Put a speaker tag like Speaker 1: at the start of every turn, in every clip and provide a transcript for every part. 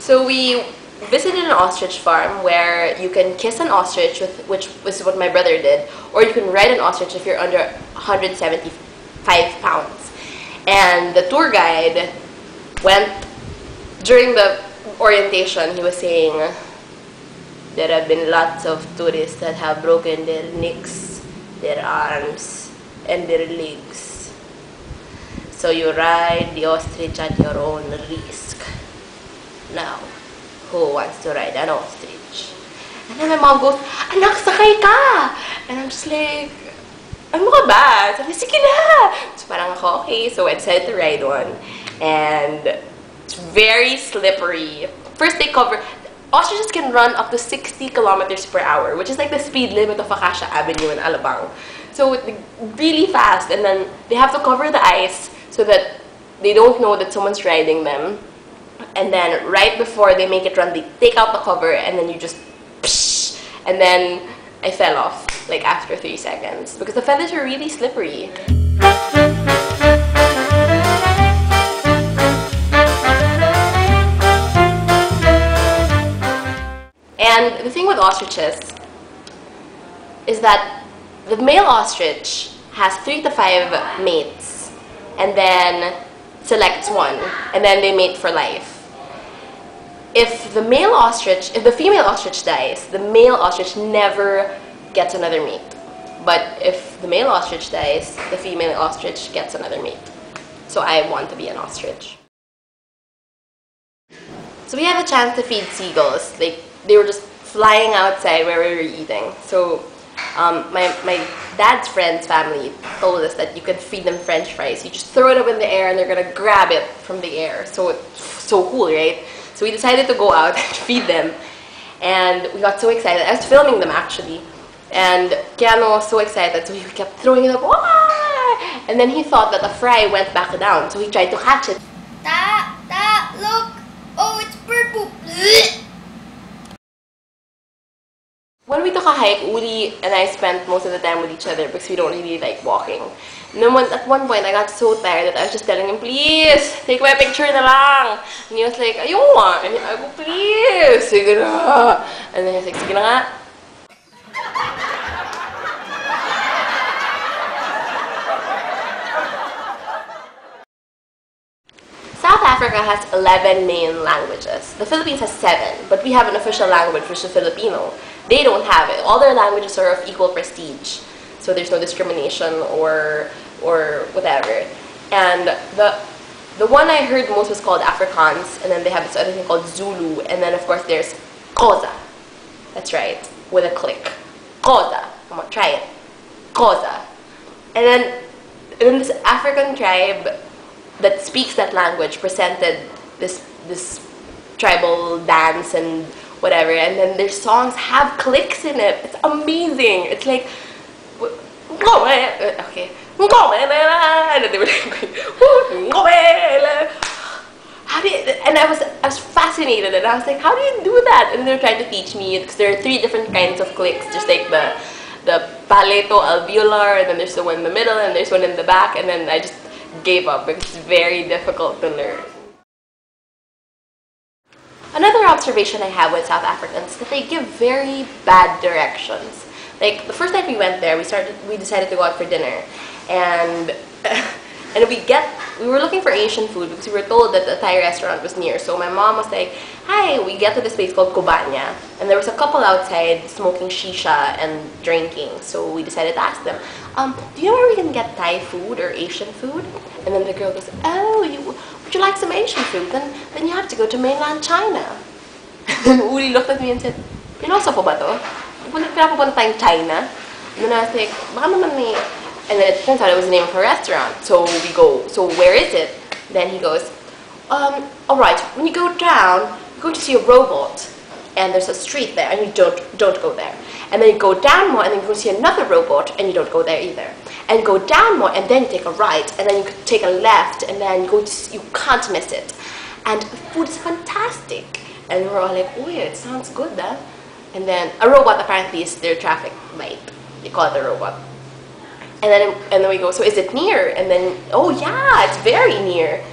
Speaker 1: So we visited an ostrich farm where you can kiss an ostrich, which is what my brother did, or you can ride an ostrich if you're under 175 pounds. And the tour guide went, during the orientation, he was saying, there have been lots of tourists that have broken their necks, their arms, and their legs. So you ride the ostrich at your own risk. Now, who wants to ride an ostrich? And then my mom goes, anak, sakay ka! And I'm just like, ano ka ba? Sabi, sige na! So parang ako, okay. So I decided to ride one. And it's very slippery. First they cover, ostriches can run up to 60 kilometers per hour, which is like the speed limit of Acacia Avenue in Alabang. So really fast, and then they have to cover the ice so that they don't know that someone's riding them. And then right before they make it run, they take out the cover, and then you just psh, and then I fell off like after 3 seconds because the feathers are really slippery. And the thing with ostriches is that the male ostrich has 3 to 5 mates and then selects one, and then they mate for life. If the female ostrich dies, the male ostrich never gets another mate. But if the male ostrich dies, the female ostrich gets another mate. So I want to be an ostrich. So we had a chance to feed seagulls. Like, they were just flying outside where we were eating. So my dad's friend's family told us that you can feed them French fries. You just throw it up in the air and they're gonna grab it from the air. So it's so cool, right? So we decided to go out and feed them, and we got so excited. I was filming them actually, and Keanu was so excited, so he kept throwing it up. Wah! And then he thought that the fry went back down, so he tried to catch it.
Speaker 2: Look! Oh, it's bird poop!
Speaker 1: When we took a hike, Uli and I spent most of the time with each other because we don't really like walking. And then at one point, I got so tired that I was just telling him, please, take my picture na lang. And he was like, ayoko. And I go, please, sige na. And then he was like, sige na nga. South Africa has 11 main languages. The Philippines has 7, but we have an official language, which is Filipino. They don't have it. All their languages are of equal prestige. So there's no discrimination or whatever. And the one I heard most was called Afrikaans, and then they have this other thing called Zulu, and then of course there's Xhosa. That's right, with a click. Xhosa. Come on, try it. Xhosa. And then this African tribe that speaks that language presented this tribal dance and whatever, and then their songs have clicks in it. It's amazing. It's like, okay, and they were like, how do you, and I was fascinated, and I was like, how do you do that? And they were trying to teach me, because there are 3 different kinds of clicks, just like the paleto alveolar, and then there's the one in the middle, and there's one in the back, and then I just gave up because it's very difficult to learn. Another observation I have with South Africans is that they give very bad directions. Like, the first night we went there, we decided to go out for dinner, and we were looking for Asian food because we were told that the Thai restaurant was near. So my mom was like, hi, we get to this place called Kobanya, and there was a couple outside smoking shisha and drinking. So we decided to ask them, do you know where we can get Thai food or Asian food? And then the girl goes, oh, would you like some Asian food? Then you have to go to mainland China. And Uli looked at me and said, Pilosopo ba to? Pinapupunta tayong China? And then I was like, baka naman may... And then it turns out it was the name of a restaurant. So we go, so where is it? Then he goes, alright, when you go down, you're going to see a rowboat. And there's a street there, and you don't go there. And then you go down more, and then you go see another rowboat, and you don't go there either. And you go down more, and then you take a right, and then you take a left, and then you can't miss it. And the food is fantastic. And we're all like, oh yeah, it sounds good, huh? And then a robot apparently is their traffic light. They call it a robot. And then we go, so is it near? And then, oh yeah, it's very near.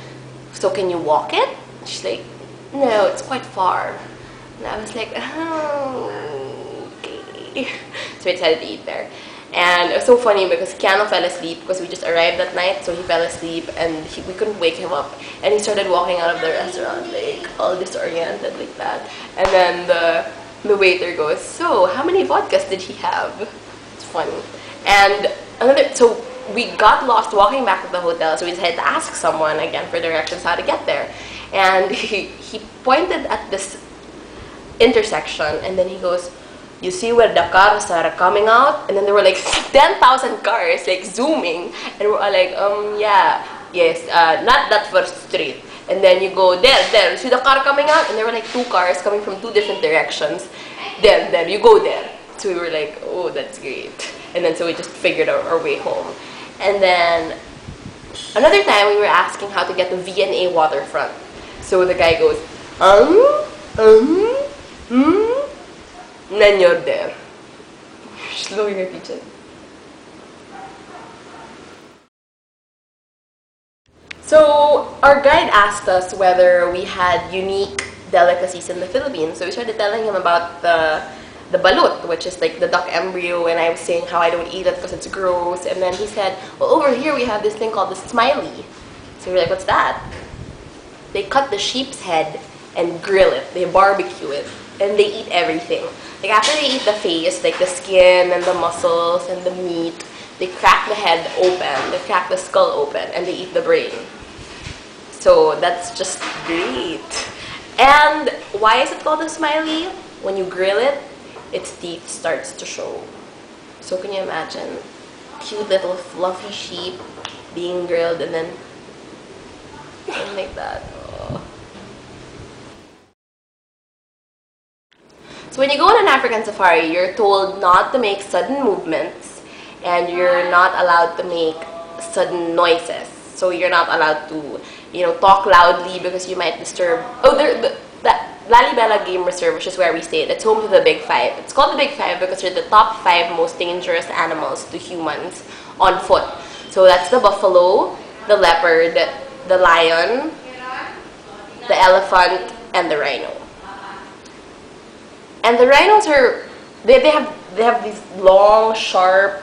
Speaker 1: So can you walk it? She's like, no, it's quite far. And I was like, oh, okay. So we decided to eat there. And it was so funny because Keanu fell asleep because we just arrived that night, so he fell asleep and we couldn't wake him up. And he started walking out of the restaurant like all disoriented like that. And then the waiter goes, so how many vodkas did he have? It's funny. And so we got lost walking back to the hotel, so we decided to ask someone again for directions how to get there. And he pointed at this intersection and then he goes, you see where the cars are coming out? And then there were like 10,000 cars like zooming, and we're all like, yeah, yes, not that first street. And then you go there, you see the car coming out? And there were like 2 cars coming from 2 different directions. There, you go there. So we were like, oh, that's great. And then so we just figured out our way home. And then another time we were asking how to get to V&A waterfront. So the guy goes, and then you're there. Slowly repeat it. So our guide asked us whether we had unique delicacies in the Philippines. So we started telling him about the balut, which is like the duck embryo, and I was saying how I don't eat it because it's gross. And then he said, well, over here we have this thing called the smiley. So we're like, what's that? They cut the sheep's head and grill it. They barbecue it. And they eat everything. Like after they eat the face, like the skin and the muscles and the meat, they crack the head open, they crack the skull open, and they eat the brain. So that's just great. And why is it called a smiley? When you grill it, its teeth starts to show. So can you imagine? Cute little fluffy sheep being grilled and then like that. So when you go on an African safari, you're told not to make sudden movements and you're not allowed to make sudden noises. So you're not allowed to, talk loudly because you might disturb. Oh, the Lalibela Game Reserve, which is where we stayed, it's home to the Big Five. It's called the Big Five because they're the top 5 most dangerous animals to humans on foot. So that's the buffalo, the leopard, the lion, the elephant, and the rhino. And the rhinos they have these long, sharp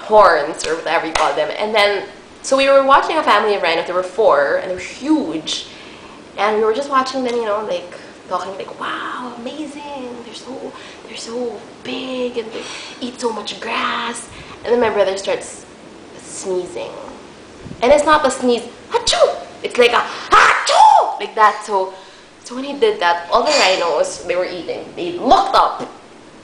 Speaker 1: horns, or whatever you call them. And then, so we were watching a family of rhinos. There were 4, and they were huge. And we were just watching them, like talking like, wow, amazing. They're so big, and they eat so much grass. And then my brother starts sneezing, and it's not a sneeze, achoo! It's like a achoo, like that. So when he did that, all the rhinos they were eating, they looked up,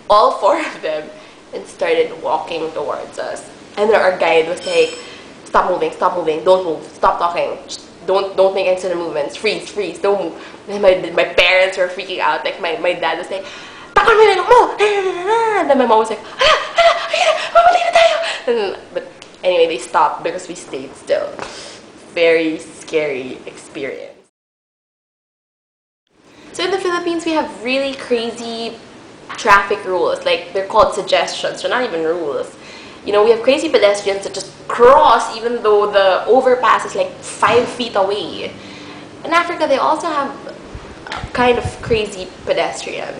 Speaker 1: all 4 of them, and started walking towards us. And then our guide was like, stop moving, don't move, stop talking, don't make any sudden movements, freeze, don't move. And my parents were freaking out, like my dad was like, takon mo yung ilong mo! And then my mom was like, mamali na tayo! But anyway, they stopped because we stayed still. Very scary experience. So in the Philippines, we have really crazy traffic rules. Like, they're called suggestions. They're not even rules. We have crazy pedestrians that just cross even though the overpass is like 5 feet away. In Africa, they also have kind of crazy pedestrian.